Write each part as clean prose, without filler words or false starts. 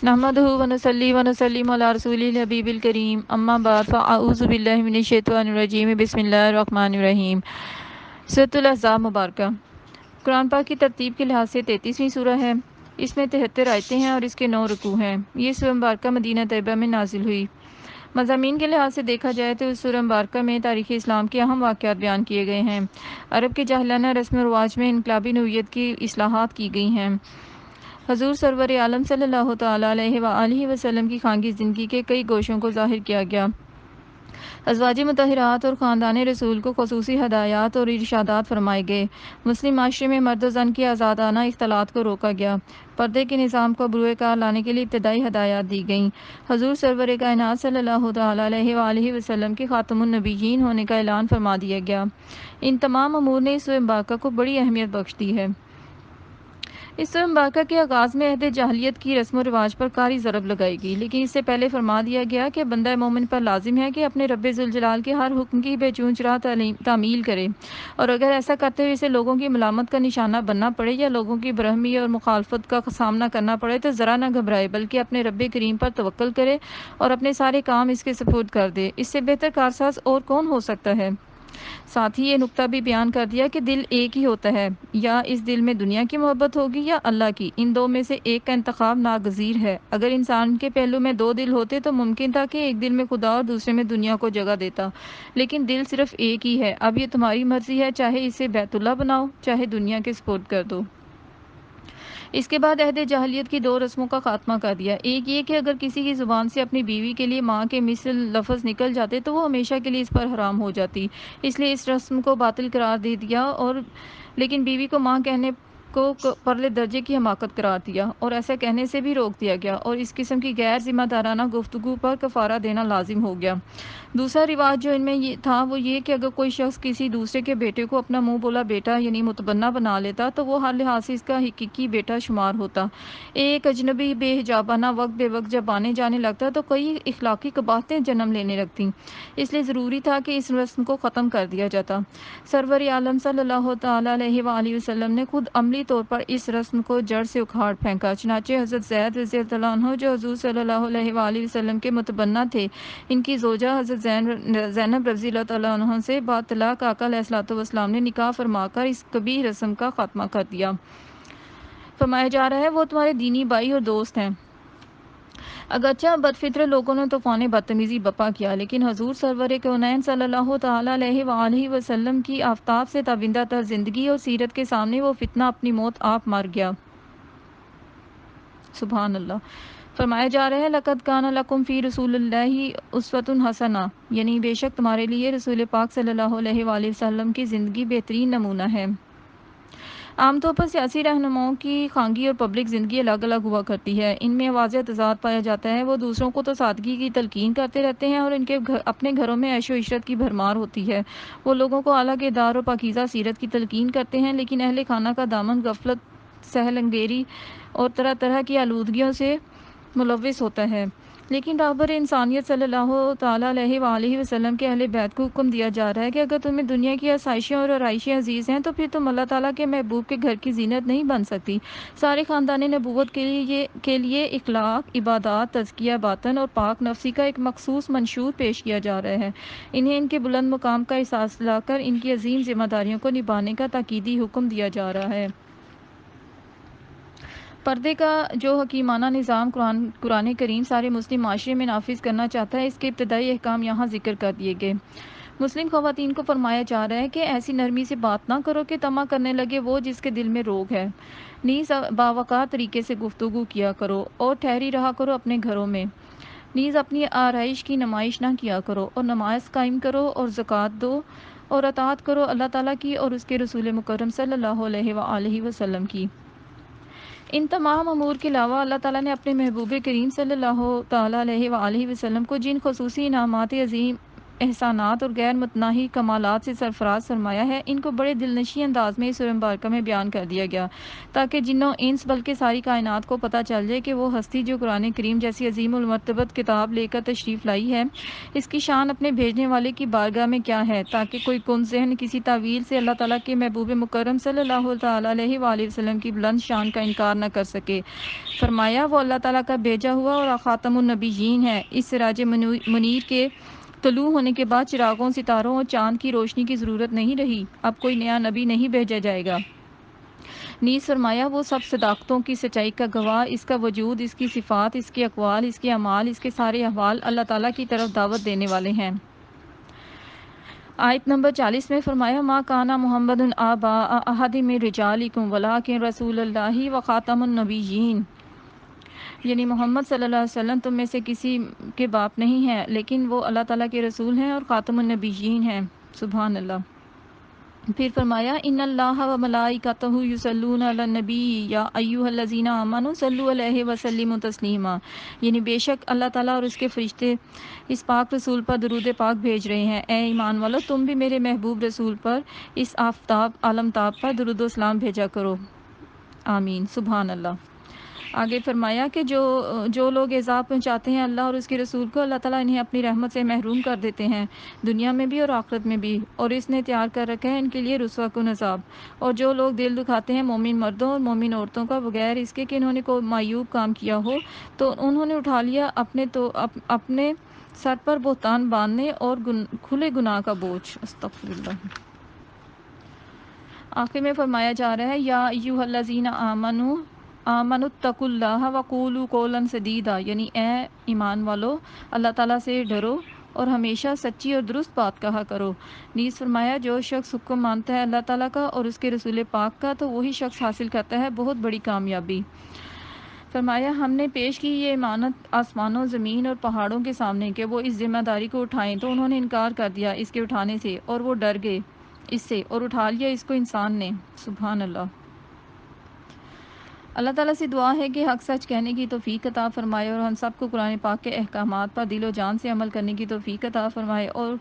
نحمده ونصلي ونسلم على رسول الحبیب الکریم اما بعد فاعوذ باللہ من الشیطان الرجیم بسم اللہ الرحمن الرحیم۔ سورۃ الاحزاب مبارکہ قرآن پاک کی ترتیب کے لحاظ سے 33ویں سورہ ہے۔ اس میں 73 آیتیں ہیں اور اس کے 9 رکوع ہیں۔ یہ سورہ مبارکہ مدینہ طیبہ میں نازل ہوئی۔ مضامین کے لحاظ سے دیکھا جائے تو اس سورہ مبارکہ میں تاریخ اسلام کے اہم واقعات بیان کیے گئے ہیں۔ عرب کے جاہلانہ رسم و رواج میں انقلابی نوعیت کی اصلاحات کی گئی ہیں۔ حضور سرور عالم صلی اللہ تعالیٰ علیہ وآلہ وسلم کی خانگی زندگی کے کئی گوشوں کو ظاہر کیا گیا۔ ازواج مطہرات اور خاندان رسول کو خصوصی ہدایات اور ارشادات فرمائے گئے۔ مسلم معاشرے میں مرد و زن کی آزادانہ اختلاط کو روکا گیا۔ پردے کے نظام کو بروئے کار لانے کے لیے ابتدائی ہدایات دی گئیں۔ حضور سرور کائنات صلی اللہ تعالیٰ علیہ وآلہ وسلم کے خاتم النبیین ہونے کا اعلان فرما دیا گیا۔ ان تمام امور نے اس سورہ مبارکہ کو بڑی اہمیت بخش دی ہے۔ اس سورہ مبارکہ کے آغاز میں عہد جاہلیت کی رسم و رواج پر کاری ضرب لگائی گئی، لیکن اس سے پہلے فرما دیا گیا کہ بندہ مومن پر لازم ہے کہ اپنے رب ذوالجلال کے ہر حکم کی بے چون چرا تعمیل کرے، اور اگر ایسا کرتے ہوئے اسے لوگوں کی ملامت کا نشانہ بننا پڑے یا لوگوں کی برہمی اور مخالفت کا سامنا کرنا پڑے تو ذرا نہ گھبرائے، بلکہ اپنے رب کریم پر توکل کرے اور اپنے سارے کام اس کے سپرد کر دے۔ اس سے بہتر کارساز اور کون ہو سکتا ہے؟ ساتھ ہی یہ نقطہ بھی بیان کر دیا کہ دل ایک ہی ہوتا ہے، یا اس دل میں دنیا کی محبت ہوگی یا اللہ کی، ان دو میں سے ایک کا انتخاب ناگزیر ہے۔ اگر انسان کے پہلو میں دو دل ہوتے تو ممکن تھا کہ ایک دل میں خدا اور دوسرے میں دنیا کو جگہ دیتا، لیکن دل صرف ایک ہی ہے۔ اب یہ تمہاری مرضی ہے، چاہے اسے بیت اللہ بناؤ چاہے دنیا کے سپرد کر دو۔ اس کے بعد عہد جاہلیت کی دو رسموں کا خاتمہ کر دیا۔ ایک یہ کہ اگر کسی کی زبان سے اپنی بیوی کے لیے ماں کے مثل لفظ نکل جاتے تو وہ ہمیشہ کے لیے اس پر حرام ہو جاتی، اس لیے اس رسم کو باطل قرار دے دیا، اور لیکن بیوی کو ماں کہنے کو پرلے درجے کی حماقت قرار دیا اور ایسا کہنے سے بھی روک دیا گیا، اور اس قسم کی غیر ذمہ دارانہ گفتگو پر کفارہ دینا لازم ہو گیا۔ دوسرا رواج جو ان میں یہ تھا وہ یہ کہ اگر کوئی شخص کسی دوسرے کے بیٹے کو اپنا منہ بولا بیٹا یعنی متبنہ بنا لیتا تو وہ ہر لحاظ سے اس کا حقیقی بیٹا شمار ہوتا۔ ایک اجنبی بے حجابانہ وقت بے وقت جب آنے جانے لگتا تو کئی اخلاقی قباحتیں جنم لینے لگتیں، اس لیے ضروری تھا کہ اس رسم کو ختم کر دیا جاتا۔ سرور عالم صلی اللہ تعالیٰ علیہ وآلہ وسلم نے خود عملی طور پر اس رسم کو جڑ سے اکھاڑ پھینکا۔ چنانچہ حضرت زید رضی اللہ عنہ جو حضور صلی اللہ علیہ وآلہ وسلم کے متبنہ تھے، ان کی زوجہ حضرت زینب رضی اللہ تعالیٰ عنہ سے بعد طلاق آقا علیہ الصلوۃ والسلام نے نکاح فرما کر اس قبیح رسم کا خاتمہ کر دیا۔ فرمایا جا رہا ہے وہ تمہارے دینی بھائی اور دوست ہیں۔ اگرچہ بدفطر لوگوں نے طوفان بدتمیزی بپا کیا، لیکن حضور سرور کونین صلی اللہ تعالیٰ علیہ وآلہ وسلم کی آفتاب سے تابندہ تر زندگی اور سیرت کے سامنے وہ فتنہ اپنی موت آپ مر گیا۔ سبحان اللہ۔ فرمایا جا رہا ہے لقد کان لکم فی رسول اللہ اسوۃ حسنہ، یعنی بے شک تمہارے لیے رسول پاک صلی اللہ علیہ وآلہ وسلم کی زندگی بہترین نمونہ ہے۔ عام طور پر سیاسی رہنماؤں کی خانگی اور پبلک زندگی الگ الگ ہوا کرتی ہے، ان میں واضح تضاد پایا جاتا ہے۔ وہ دوسروں کو تو سادگی کی تلقین کرتے رہتے ہیں اور ان کے اپنے گھروں میں عیش و عشرت کی بھرمار ہوتی ہے۔ وہ لوگوں کو اعلیٰ کردار اور پاکیزہ سیرت کی تلقین کرتے ہیں، لیکن اہل خانہ کا دامن غفلت، سہل انگیری اور طرح طرح کی آلودگیوں سے ملوث ہوتا ہے۔ لیکن رہبر انسانیت صلی اللہ تعالیٰ علیہ وآلہ وسلم کے اہل بیت کو حکم دیا جا رہا ہے کہ اگر تمہیں دنیا کی آسائشیں اور آرائشیں عزیز ہیں تو پھر تم اللہ تعالیٰ کے محبوب کے گھر کی زینت نہیں بن سکتی۔ سارے خاندان نبوت کے لیے اخلاق، عبادات، تزکیہ باطن اور پاک نفسی کا ایک مخصوص منشور پیش کیا جا رہا ہے۔ انہیں ان کے بلند مقام کا احساس دلا کر ان کی عظیم ذمہ داریوں کو نبھانے کا تاکیدی حکم دیا جا رہا ہے۔ پردے کا جو حکیمانہ نظام قرآن کریم سارے مسلم معاشرے میں نافذ کرنا چاہتا ہے، اس کے ابتدائی احکام یہاں ذکر کر دیے گئے۔ مسلم خواتین کو فرمایا جا رہا ہے کہ ایسی نرمی سے بات نہ کرو کہ طمع کرنے لگے وہ جس کے دل میں روگ ہے، نیز باوقار طریقے سے گفتگو کیا کرو اور ٹھہری رہا کرو اپنے گھروں میں، نیز اپنی آرائش کی نمائش نہ کیا کرو، اور نماز قائم کرو اور زکوٰۃ دو اور اطاعت کرو اللہ تعالیٰ کی اور اس کے رسول مکرم صلی اللہ علیہ وآلہ وسلم کی۔ ان تمام امور کے علاوہ اللہ تعالیٰ نے اپنے محبوب کریم صلی اللہ تعالیٰ علیہ وآلہ وسلم کو جن خصوصی انعامات عظیم احسانات اور غیر متناہی کمالات سے سرفراز فرمایا ہے، ان کو بڑے دلنشین انداز میں اس سورہ مبارکہ میں بیان کر دیا گیا تاکہ جنوں انس بلکہ ساری کائنات کو پتہ چل جائے کہ وہ ہستی جو قرآن کریم جیسی عظیم المرتبت کتاب لے کر تشریف لائی ہے، اس کی شان اپنے بھیجنے والے کی بارگاہ میں کیا ہے، تاکہ کوئی کن ذہن کسی تعویل سے اللہ تعالیٰ کے محبوب مکرم صلی اللہ تعالیٰ علیہ وآلہ وسلم کی بلند شان کا انکار نہ کر سکے۔ فرمایا وہ اللہ تعالیٰ کا بھیجا ہوا اور خاتم النبیین ہے۔ اس سراج منیر کے طلوع ہونے کے بعد چراغوں، ستاروں اور چاند کی روشنی کی ضرورت نہیں رہی، اب کوئی نیا نبی نہیں بھیجا جائے گا۔ نیز فرمایا وہ سب صداقتوں کی سچائی کا گواہ، اس کا وجود، اس کی صفات، اس کے اقوال، اس کے اعمال، اس کے سارے احوال اللہ تعالیٰ کی طرف دعوت دینے والے ہیں۔ آیت نمبر 40 میں فرمایا ما کانا محمد آبا احد من رجالکم ولکن رسول اللہ و خاتم النبیین، یعنی محمد صلی اللہ علیہ وسلم تم میں سے کسی کے باپ نہیں ہیں، لیکن وہ اللہ تعالیٰ کے رسول ہیں اور خاتم النبیین ہیں۔ سبحان اللہ۔ پھر فرمایا ان اللہ و ملائکتہ یصلون علی النبی یا ایھا الذین آمنوا صلوا علیہ وسلموا تسلیما، یعنی بے شک اللہ تعالیٰ اور اس کے فرشتے اس پاک رسول پر درود پاک بھیج رہے ہیں، اے ایمان والو تم بھی میرے محبوب رسول پر، اس آفتاب عالمتاب پر درود و سلام بھیجا کرو۔ آمین۔ سبحان اللہ۔ آگے فرمایا کہ جو لوگ ایذا پہنچاتے ہیں اللہ اور اس کے رسول کو، اللہ تعالیٰ انہیں اپنی رحمت سے محروم کر دیتے ہیں، دنیا میں بھی اور آخرت میں بھی، اور اس نے تیار کر رکھا ہے ان کے لیے رسوا کن عذاب۔ اور جو لوگ دل دکھاتے ہیں مومن مردوں اور مومن عورتوں کا بغیر اس کے کہ انہوں نے کوئی معیوب کام کیا ہو، تو انہوں نے اٹھا لیا اپنے سر پر بہتان باندھنے اور کھلے گناہ کا بوجھ۔ استغفر اللہ۔ آخر میں فرمایا جا رہا ہے یا ایھا الذین آمنوا اتقوا اللہ وقولوا قولا سدیدا، یعنی اے ایمان والو اللہ تعالیٰ سے ڈرو اور ہمیشہ سچی اور درست بات کہا کرو۔ نیز فرمایا جو شخص حکم مانتا ہے اللہ تعالیٰ کا اور اس کے رسول پاک کا، تو وہی شخص حاصل کرتا ہے بہت بڑی کامیابی۔ فرمایا ہم نے پیش کی یہ امانت آسمانوں، زمین اور پہاڑوں کے سامنے کہ وہ اس ذمہ داری کو اٹھائیں، تو انہوں نے انکار کر دیا اس کے اٹھانے سے، اور وہ ڈر گئے اس سے اور اٹھا لیا اس کو انسان نے۔ سبحان اللہ۔ اللہ تعالیٰ سے دعا ہے کہ حق سچ کہنے کی توفیق عطا فرمائے اور ہم سب کو قرآن پاک کے احکامات پر دل و جان سے عمل کرنے کی توفیق عطا فرمائے اور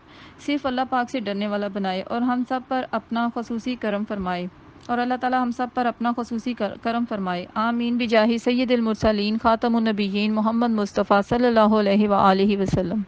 صرف اللہ پاک سے ڈرنے والا بنائے، اور ہم سب پر اپنا خصوصی کرم فرمائے، اور اللہ تعالیٰ ہم سب پر اپنا خصوصی کرم فرمائے۔ آمین بجاہ سید المرسلین خاتم النبیین محمد مصطفیٰ صلی اللہ علیہ وآلہ وسلم۔